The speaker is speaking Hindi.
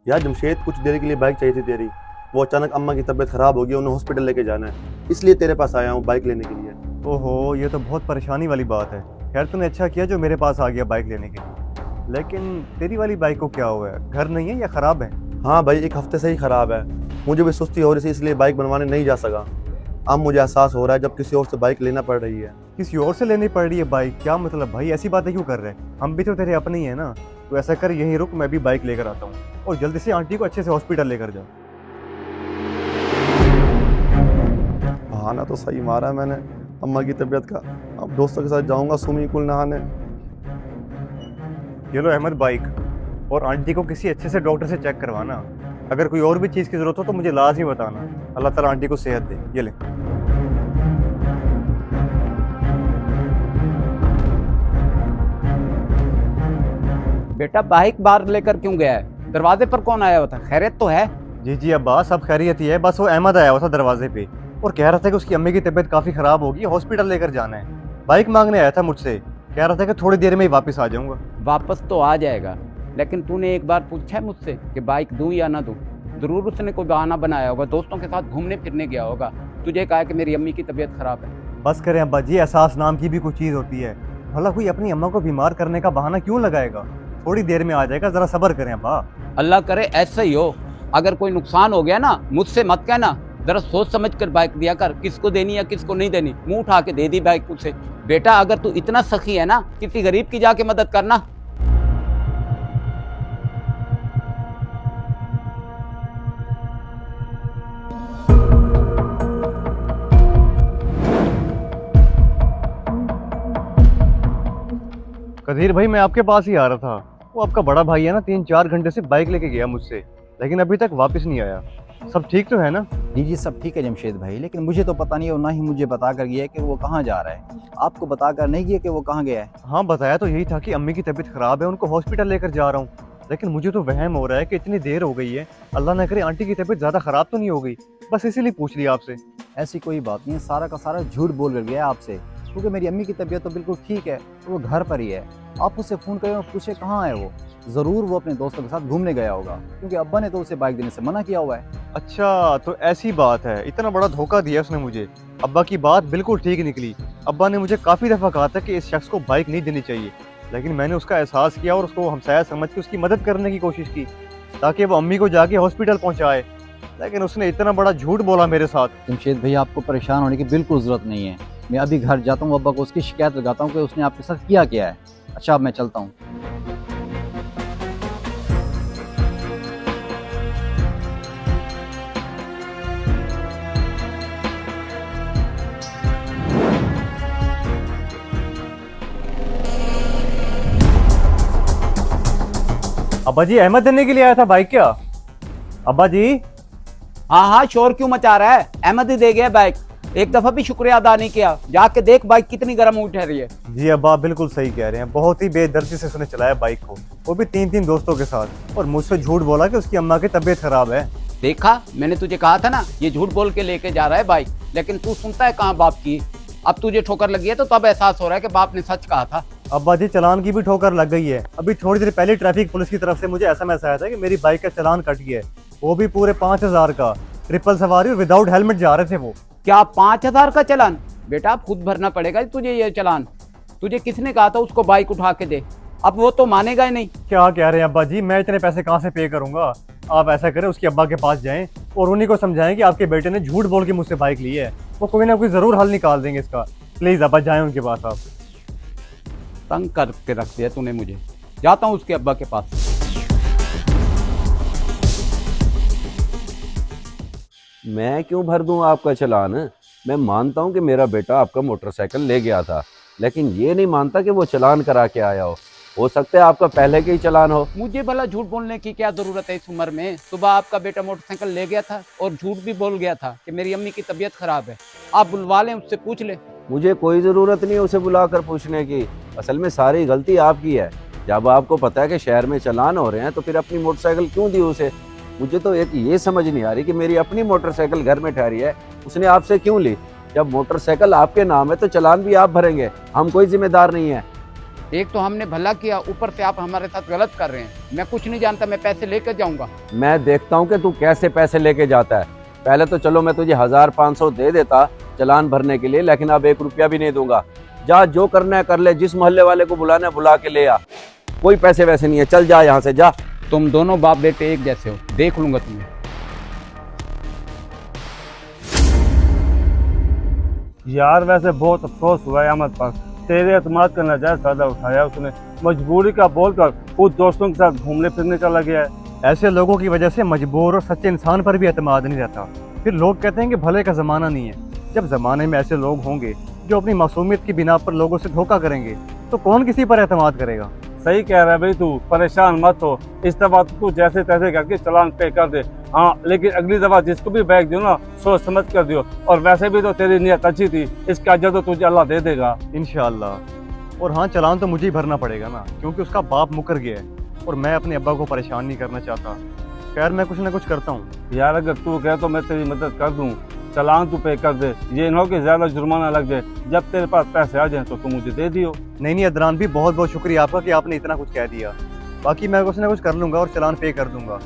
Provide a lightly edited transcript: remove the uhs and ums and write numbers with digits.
यार जमशेद, कुछ देर के लिए बाइक चाहिए थी तेरी। वो अचानक अम्मा की तबीयत खराब हो गई, उन्हें हॉस्पिटल लेके जाना है, इसलिए तेरे पास आया हूँ बाइक लेने के लिए। ओहो, ये तो बहुत परेशानी वाली बात है। खैर तूने अच्छा किया जो मेरे पास आ गया बाइक लेने के लिए। लेकिन तेरी वाली बाइक को क्या हुआ है? घर नहीं है या ख़राब है? हाँ भाई, एक हफ्ते से ही खराब है। मुझे भी सुस्ती हो रही थी, इसलिए बाइक बनवाने नहीं जा सका। अब मुझे एहसास हो रहा है जब किसी और से बाइक लेना पड़ रही है। किसी और से लेनी पड़ रही है बाइक? क्या मतलब भाई, ऐसी बातें क्यों कर रहे हैं? हम भी तो तेरे अपने ही है ना। तो ऐसा कर, यहीं रुक, मैं भी बाइक लेकर आता हूँ। और जल्दी से आंटी को अच्छे से हॉस्पिटल लेकर जा। बहाना तो सही मारा है मैंने अम्मा की तबीयत का। अब दोस्तों के साथ जाऊंगा स्विमिंग पूल नहाने। ये लो अहमद बाइक। और आंटी को किसी अच्छे से डॉक्टर से चेक करवाना। अगर कोई और भी चीज़ की ज़रूरत हो तो मुझे लाजमी बताना। अल्लाह ताला आंटी को सेहत दे। ये ले। बेटा बाइक बाहर लेकर क्यों गया है? दरवाजे पर कौन आया हुआ था? खैरियत तो है? जी जी अब्बा, सब खैरियत ही है। बस वो अहमद आया हुआ था दरवाजे पे और कह रहा था कि उसकी अम्मी की तबीयत काफ़ी ख़राब होगी, हॉस्पिटल लेकर जाना है। बाइक मांगने आया था मुझसे। कह रहा था कि थोड़ी देर में ही वापस आ जाऊंगा। वापस तो आ जाएगा, लेकिन तूने एक बार पूछा है मुझसे कि बाइक दूं या ना दूं? जरूर उसने कोई बहाना बनाया होगा, दोस्तों के साथ घूमने फिरने गया होगा, तुझे कहा कि मेरी अम्मी की तबीयत खराब है। बस करें अब्बा जी, एहसास नाम की भी कोई चीज़ होती है। भला कोई अपनी अम्मा को बीमार करने का बहाना क्यों लगाएगा? थोड़ी देर में आ जाएगा, ज़रा सब्र करें अब्बा। अल्लाह करे ऐसा ही हो। अगर कोई नुकसान हो गया ना, मुझसे मत कहना। जरा सोच समझ कर बाइक दिया कर, किसको देनी या किसको नहीं देनी। मुंह उठा के दे दी बाइक उसे। बेटा अगर तू इतना सखी है ना, किसी गरीब की जाके मदद करना। कदीर भाई, मैं आपके पास ही आ रहा था। वो आपका बड़ा भाई है ना, 3-4 घंटे से बाइक लेके गया मुझसे, लेकिन अभी तक वापस नहीं आया। सब ठीक तो है ना? जी जी, सब ठीक है जमशेद भाई, लेकिन मुझे तो पता नहीं और ना ही मुझे बता कर गया है कि वो कहाँ जा रहा है। आपको बता कर नहीं गया कि वो कहाँ गया है? हाँ, बताया तो यही था कि अम्मी की तबीयत खराब है, उनको हॉस्पिटल लेकर जा रहा हूँ। लेकिन मुझे तो वहम हो रहा है कि इतनी देर हो गई है, अल्लाह ना करे आंटी की तबीयत ज़्यादा खराब तो नहीं हो गई। बस इसीलिए पूछ लिया आपसे। ऐसी कोई बात नहीं है, सारा का सारा झूठ बोल कर गया है आपसे, क्योंकि मेरी अम्मी की तबीयत तो बिल्कुल ठीक है, तो वो घर पर ही है। आप उससे फ़ोन करें और पूछे कहाँ है वो। ज़रूर वो अपने दोस्तों के साथ घूमने गया होगा, क्योंकि अब्बा ने तो उसे बाइक देने से मना किया हुआ है। अच्छा, तो ऐसी बात है। इतना बड़ा धोखा दिया उसने मुझे। अब्बा की बात बिल्कुल ठीक निकली। अब्बा ने मुझे काफ़ी दफ़ा कहा था कि इस शख्स को बाइक नहीं देनी चाहिए, लेकिन मैंने उसका एहसास किया और उसको हमसाया समझ के उसकी मदद करने की कोशिश की, ताकि वो अम्मी को जाके हॉस्पिटल पहुंचाए। लेकिन उसने इतना बड़ा झूठ बोला मेरे साथ। जमशेद भाई, आपको परेशान होने की बिल्कुल ज़रूरत नहीं है। मैं अभी घर जाता हूँ, अब्बा को उसकी शिकायत लगाता हूँ कि उसने आपके साथ किया क्या है। अच्छा, अब मैं चलता हूँ। अब्बा जी, अहमद देने के लिए आया था बाइक क्या? अब्बा जी। हाँ हाँ, शोर क्यों मचा रहा है? अहमद ही दे गया बाइक। एक दफा भी शुक्रिया अदा नहीं किया। जाके देख बाइक कितनी गर्म उठ रही है। जी अब्बा, बिल्कुल सही कह रहे हैं। बहुत ही बेदर्दी से उसने चलाया बाइक को, वो भी 3-3 दोस्तों के साथ, और मुझसे झूठ बोला कि उसकी अम्मा की तबीयत खराब है। देखा, मैंने तुझे कहा था ना, ये झूठ बोल के लेके जा रहा है बाइक, लेकिन तू सुनता है कहाँ बाप की। अब तुझे ठोकर लगी है तो तब एहसास हो रहा है कि बाप ने सच कहा था। अब्बा जी, चालान की भी ठोकर लग गई है। अभी थोड़ी देर पहले ट्रैफिक पुलिस की तरफ से मुझे एसएमएस आया था कि मेरी बाइक का चालान कट गया है, वो भी पूरे 5,000 का। ट्रिपल सवारी और विदाउट हेलमेट जा रहे थे वो। क्या 5,000 का चालान? बेटा अब खुद भरना पड़ेगा तुझे ये चालान। तुझे किसने कहा था उसको बाइक उठा के दे? अब वो तो मानेगा ही नहीं। क्या कह रहे हैं अब्बा जी, मैं इतने पैसे कहाँ से पे करूंगा? आप ऐसा करें, उसके अब्बा के पास जाएं और उन्हीं को समझाएं कि आपके बेटे ने झूठ बोल के मुझसे बाइक ली है। वो कोई ना कोई जरूर हल निकाल देंगे इसका। प्लीज अब्बा, जाएं उनके पास आप। तंग करके रख दिया तूने मुझे। जाता हूँ उसके अब्बा के पास। मैं क्यों भर दूं आपका चालान? मैं मानता हूं कि मेरा बेटा आपका मोटरसाइकिल ले गया था, लेकिन ये नहीं मानता कि वो चालान करा के आया हो सकता है आपका पहले के ही चालान हो। मुझे भला झूठ बोलने की क्या जरूरत है इस उम्र में? सुबह आपका बेटा मोटरसाइकिल ले गया था और झूठ भी बोल गया था कि मेरी अम्मी की तबीयत खराब है। आप बुलवा लें, उससे पूछ ले। मुझे कोई ज़रूरत नहीं है उसे बुलाकर पूछने की। असल में सारी गलती आपकी है। जब आपको पता है कि शहर में चालान हो रहे हैं तो फिर अपनी मोटरसाइकिल क्यों दी उसे? मुझे तो एक ये समझ नहीं आ रही कि मेरी अपनी मोटरसाइकिल घर में ठहरी है, उसने आपसे क्यों ली? जब मोटरसाइकिल आपके नाम है तो चालान भी आप भरेंगे, हम कोई जिम्मेदार नहीं है। एक तो हमने भला किया, ऊपर से आप हमारे साथ गलत कर रहे हैं। मैं कुछ नहीं जानता, मैं पैसे लेकर जाऊंगा। मैं देखता हूँ कि तू कैसे पैसे लेके जाता है। पहले तो चलो मैं तुझे 1500 दे देता चालान भरने के लिए, लेकिन अब 1 रुपया भी नहीं दूंगा। जा, जो करना है कर ले, जिस मोहल्ले वाले को बुलाना है बुला के ले आ, कोई पैसे वैसे नहीं है। चल जा यहाँ से, जा। तुम दोनों बाप बेटे एक जैसे हो, देख लूंगा तुम्हें। यार वैसे बहुत अफसोस हुआ है अहमद पर, तेरे एतमाद का नाजायज फायदा उठाया उसने। मजबूरी का बोलकर खुद दोस्तों के साथ घूमने फिरने चला गया है। ऐसे लोगों की वजह से मजबूर और सच्चे इंसान पर भी एतमाद नहीं रहता। फिर लोग कहते हैं कि भले का ज़माना नहीं है। जब ज़माने में ऐसे लोग होंगे जो अपनी मासूमियत की बिना पर लोगों से धोखा करेंगे, तो कौन किसी पर एतमाद करेगा। सही कह रहा है भाई, तू परेशान मत हो। इस दफा तू जैसे तैसे करके चालान पे कर दे। हाँ, लेकिन अगली दफा जिसको भी बैग दियो ना, सोच समझ कर दियो। और वैसे भी तो तेरी नीयत अच्छी थी, इसका अजर तो तुझे अल्लाह दे देगा इंशाअल्लाह। और हाँ, चालान तो मुझे ही भरना पड़ेगा ना, क्योंकि उसका बाप मुकर गया है और मैं अपने अब्बा को परेशान नहीं करना चाहता। खैर, मैं कुछ ना कुछ करता हूँ। यार अगर तू कहे तो मैं तेरी मदद कर दूँ। चालान तू पे कर दे, ये ना हो कि ज्यादा जुर्माना लग जाए। जब तेरे पास पैसे आ जाए तो तू मुझे दे दियो। नहीं अदनान भी, बहुत बहुत शुक्रिया आपका कि आपने इतना कुछ कह दिया। बाकी मैं कुछ ना कुछ कर लूँगा और चालान पे कर दूंगा।